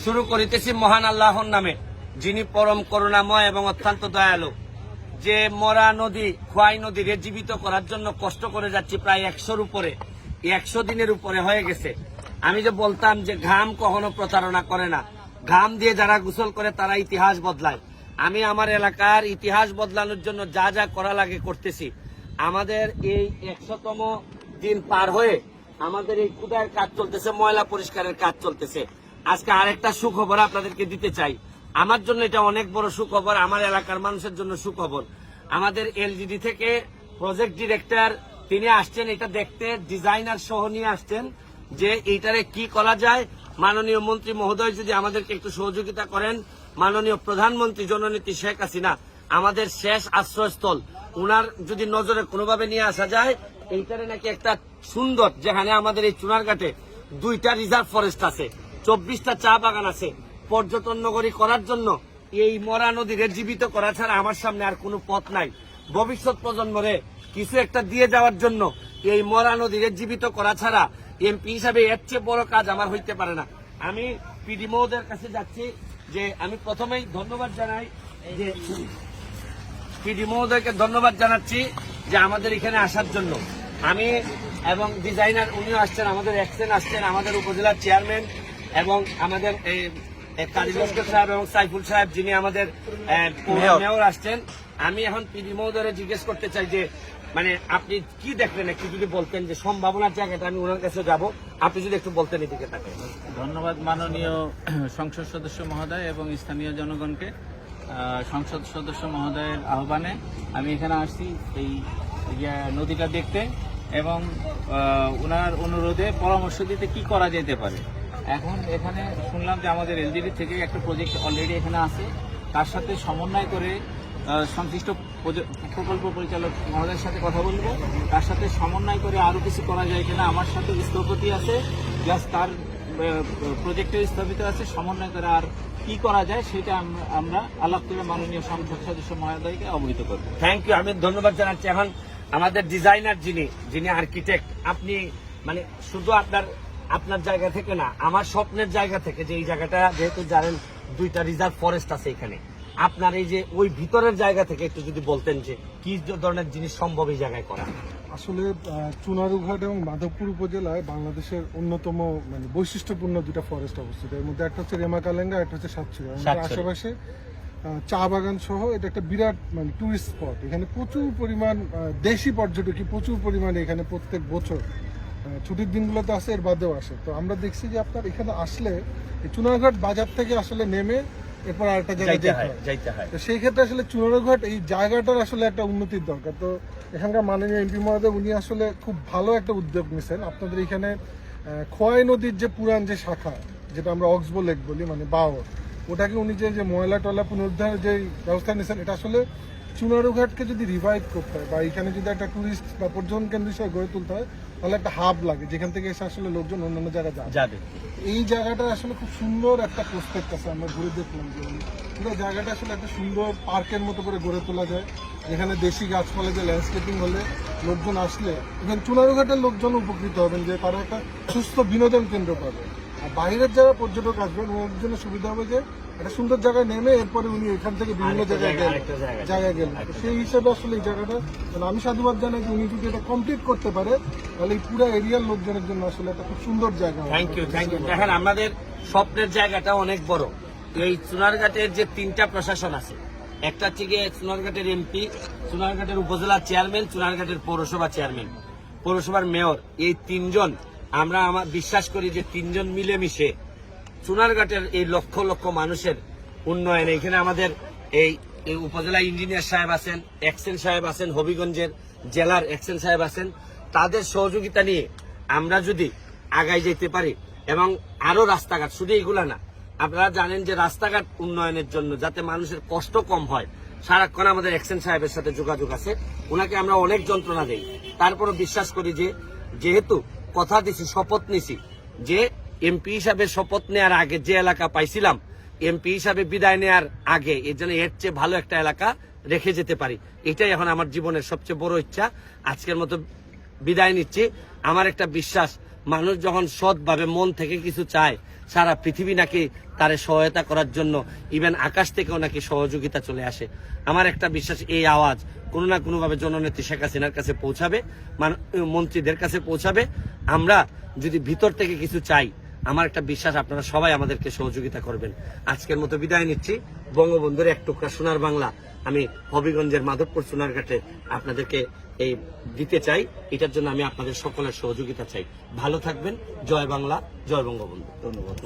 শুরু করিতেছি মহান আল্লাহর নামে, যিনি পরম করুণাময় এবং অত্যন্ত দয়ালু। যে মরা নদী, খোয়াই নদীকে জীবিত করার জন্য কষ্ট করে যাচ্ছি প্রায় 100-র উপরে, 100 দিনের উপরে হয়ে গেছে। আমি যে বলতাম যে ঘাম কখনো প্রতারণা করে না, ঘাম দিয়ে যারা গোসল করে তারা ইতিহাস বদলায়। আমি আমার এলাকার ইতিহাস বদলানোর জন্য যা যা করা লাগে করতেছি। আমাদের এই 100তম দিন পার হয়ে আমাদের এই খুদায়ের কাজ চলতেছে, ময়লা পরিষ্কারের কাজ চলতেছে। আজকে আরেকটা সুখবর আপনাদেরকে দিতে চাই। আমার জন্য এটা অনেক বড় সুখবর, আমার এলাকার মানুষের জন্য সুখবর। আমাদের এলজিডি থেকে প্রজেক্ট ডিরেক্টর তিনি আসছেন এটা দেখতে, ডিজাইনার সহ নিয়ে আসছেন যে এইটারে কি করা যায়। মাননীয় মন্ত্রী মহোদয় যদি আমাদেরকে একটু সহযোগিতা করেন, মাননীয় প্রধানমন্ত্রী জননেত্রী শেখ হাসিনা আমাদের শেষ আশ্রয়স্থল, উনার যদি নজরে কোনোভাবে নিয়ে আসা যায়, এইটারে নাকি একটা সুন্দর, যেখানে আমাদের এই চুনারঘাটে 2টা রিজার্ভ ফরেস্ট আছে, 24টা চা বাগান আছে, পর্যটন নগরী করার জন্য এই মরা নদীকে জীবিত করা ছাড়া আমার সামনে আর কোনো পথ নাই। ভবিষ্যৎ প্রজন্মরে কিছু একটা দিয়ে যাওয়ার জন্য এই মরা নদীকে জীবিত করা ছাড়া এমপি হিসাবে এর চেয়ে বড় কাজ আমার হইতে পারে না। আমি পিডি মহোদয়ের কাছে যাচ্ছি, যে আমি প্রথমেই ধন্যবাদ জানাই, যে পিডি মহোদয়কে ধন্যবাদ জানাচ্ছি যে আমাদের এখানে আসার জন্য। আমি এবং ডিজাইনার উনিও আসছেন, আমাদের এক্সেন আসছেন, আমাদের উপজেলার চেয়ারম্যান এবং আমাদের কাজী লস্কর সাহেব এবং সাইফুল সাহেব যিনি আমাদের মেয়র আসছেন। আমি এখন পিডি মহোদয়ের জিজ্ঞেস করতে চাই যে মানে আপনি কি দেখলেন, একটু যদি বলতেন যে সম্ভাবনার জায়গাটা, আমি ওনার কাছে যাব, আপনি যদি একটু বলতেন এদিকে তাকে। ধন্যবাদ মাননীয় সংসদ সদস্য মহোদয় এবং স্থানীয় জনগণকে। সংসদ সদস্য মহোদয়ের আহ্বানে আমি এখানে আসছি এই নদীটা দেখতে এবং ওনার অনুরোধে পরামর্শ দিতে কি করা যেতে পারে। এখন এখানে শুনলাম যে আমাদের এলজিডি থেকে একটা প্রজেক্ট অলরেডি এখানে আছে, তার সাথে সমন্বয় করে সংশ্লিষ্ট প্রকল্প পরিচালক মহোদয়ের সাথে কথা বলবো, তার সাথে সমন্বয় করে আরও কিছু করা যায় কিনা। আমার সাথে স্থপতি আছে, প্লাস তার প্রজেক্টের স্থপিত আছে, সমন্বয় করে আর কি করা যায় সেটা আমরা আলাপ করে মাননীয় সংসদ সদস্য মহোদয়কে অবহিত করব। থ্যাংক ইউ, আমি ধন্যবাদ জানাচ্ছি। এখন আমাদের ডিজাইনার যিনি আর্কিটেক্ট, আপনি মানে শুধু আপনার জায়গা থেকে না, আমার স্বপ্নের জায়গা থেকে, যে এই জায়গাটা যেহেতু জানেন 2টা রিজার্ভ ফরেস্ট আছে এখানে, আপনার এই যে ওই ভিতরের জায়গা থেকে একটু যদি বলতেন যে কি ধরনের জিনিস সম্ভব এই জায়গায় করা। আসলে চুনারুঘাট এবং মাধবপুর উপজেলায় বাংলাদেশের অন্যতম মানে বৈশিষ্ট্যপূর্ণ 2টা ফরেস্ট অবস্থিত। এর মধ্যে একটা হচ্ছে রেমাকালেঙ্গা, একটা হচ্ছে সাতক্ষীরা। আশেপাশে চা বাগান সহ এটা একটা বিরাট মানে টুরিস্ট স্পট। এখানে প্রচুর পরিমাণ দেশি পর্যটকই প্রচুর পরিমাণে এখানে প্রত্যেক বছর ছুটির দিনগুলোতে আসে, এর বাদেও আসে। তো আমরা দেখছি যে আপনার এখানে আসলে এই চুনারঘাট বাজার থেকে আসলে নেমে এরপর আরেকটা জায়গায় যাইতে হয়। তো সেই ক্ষেত্রে আসলে চুনারঘাট এই জায়গাটার আসলে একটা উন্নতির দরকার। তো এখানকার মাননীয় এমপি মহোদয় উনি আসলে খুব ভালো একটা উদ্যোগ নিয়েছেন। আপনাদের এখানে খোয়াই নদীর যে পুরান যে শাখা, যেটা আমরা অক্সবো লেক বলি মানে বাওর, ওটাকে উনি যে ময়লা টয়লা পুনরুদ্ধারের যে ব্যবস্থা নিয়েছেন, এটা আসলে চুনারুঘাটকে যদি রিভাইভ করতে হয় বা এখানে যদি একটা টুরিস্ট বা পর্যটন কেন্দ্র হিসেবে গড়ে তুলতে হয়, তাহলে একটা হাব লাগে যেখান থেকে এসে আসলে লোকজন অন্যান্য জায়গায় যাবে। এই জায়গাটা আসলে খুব সুন্দর একটা প্রসপেক্ট আছে, আমরা ঘুরে দেখলাম যে পুরো জায়গাটা আসলে একটা সুন্দর পার্কের মতো করে গড়ে তোলা যায়, যেখানে দেশি গাছপালা যে ল্যান্ডস্কেপিং হলে লোকজন আসলে এখানে চুনারুঘাটের লোকজন উপকৃত হবেন, যে তারা একটা সুস্থ বিনোদন কেন্দ্র পাবে। আর বাইরের যারা পর্যটক আসবেন ওর জন্য সুবিধা হবে যে একটা সুন্দর জায়গায় নেমে এরপরে উনি এখান থেকে বিভিন্ন জায়গায় গেলেন। সেই হিসাবে আসলে এই জায়গাটা আমি সাধুবাদ জানাই যে উনি যদি এটা কমপ্লিট করতে পারে, তাহলে এই পুরো এরিয়ার লোকজনের জন্য আসলে একটা খুব সুন্দর জায়গা। Thank you. দেখেন আমাদের স্বপ্নের জায়গাটা অনেক বড়। এই চুনারঘাটের যে 3টা প্রশাসন আছে, একটা হচ্ছে গিয়ে চুনারঘাটের এমপি, চুনারঘাটের উপজেলা চেয়ারম্যান, চুনারঘাটের পৌরসভা চেয়ারম্যান, পৌরসভার মেয়র, এই 3জন আমরা বিশ্বাস করি যে 3জন মিলেমিশে চুনারঘাটের এই লক্ষ লক্ষ মানুষের উন্নয়নে, এখানে আমাদের এই উপজেলা ইঞ্জিনিয়ার সাহেব আছেন, এক্সেন সাহেব আছেন, হবিগঞ্জের জেলার এক্সেন সাহেব আছেন, তাদের সহযোগিতা নিয়ে আমরা যদি আগাই যেতে পারি এবং আরো রাস্তাঘাট, শুধু এগুলা না, আপনারা জানেন যে রাস্তাঘাট উন্নয়নের জন্য যাতে মানুষের কষ্ট কম হয়, সারাক্ষণ আমাদের এক্সেন সাহেবের সাথে যোগাযোগ আছে, ওনাকে আমরা অনেক যন্ত্রণা দেই। তারপরও বিশ্বাস করি যে যেহেতু কথা দিছি, শপথ নিছি যে এমপি হিসাবে শপথ নেওয়ার আগে যে এলাকা পাইছিলাম, এমপি হিসাবে বিদায় নেওয়ার আগে এর জন্য এর চেয়ে ভালো একটা এলাকা রেখে যেতে পারি। এটাই এখন আমার জীবনের সবচেয়ে বড় ইচ্ছা। আজকের মতো বিদায় নিচ্ছি। আমার একটা বিশ্বাস, মানুষ যখন সৎভাবে মন থেকে কিছু চায়, সারা পৃথিবী নাকি তারে সহায়তা করার জন্য ইভেন আকাশ থেকেও নাকি সহযোগিতা চলে আসে। আমার একটা বিশ্বাস, এই আওয়াজ কোনো না কোনোভাবে জননেত্রী শেখ হাসিনার কাছে পৌঁছাবে, মন্ত্রীদের কাছে পৌঁছাবে। আমরা যদি ভিতর থেকে কিছু চাই, আমার একটা বিশ্বাস আপনারা সবাই আমাদেরকে সহযোগিতা করবেন। আজকের মতো বিদায় নিচ্ছি। বঙ্গবন্ধুর এক টুকরা সোনার বাংলা আমি হবিগঞ্জের মাধবপুর সোনারঘাটে আপনাদেরকে এই দিতে চাই। এটার জন্য আমি আপনাদের সকলের সহযোগিতা চাই। ভালো থাকবেন। জয় বাংলা, জয় বঙ্গবন্ধু। ধন্যবাদ।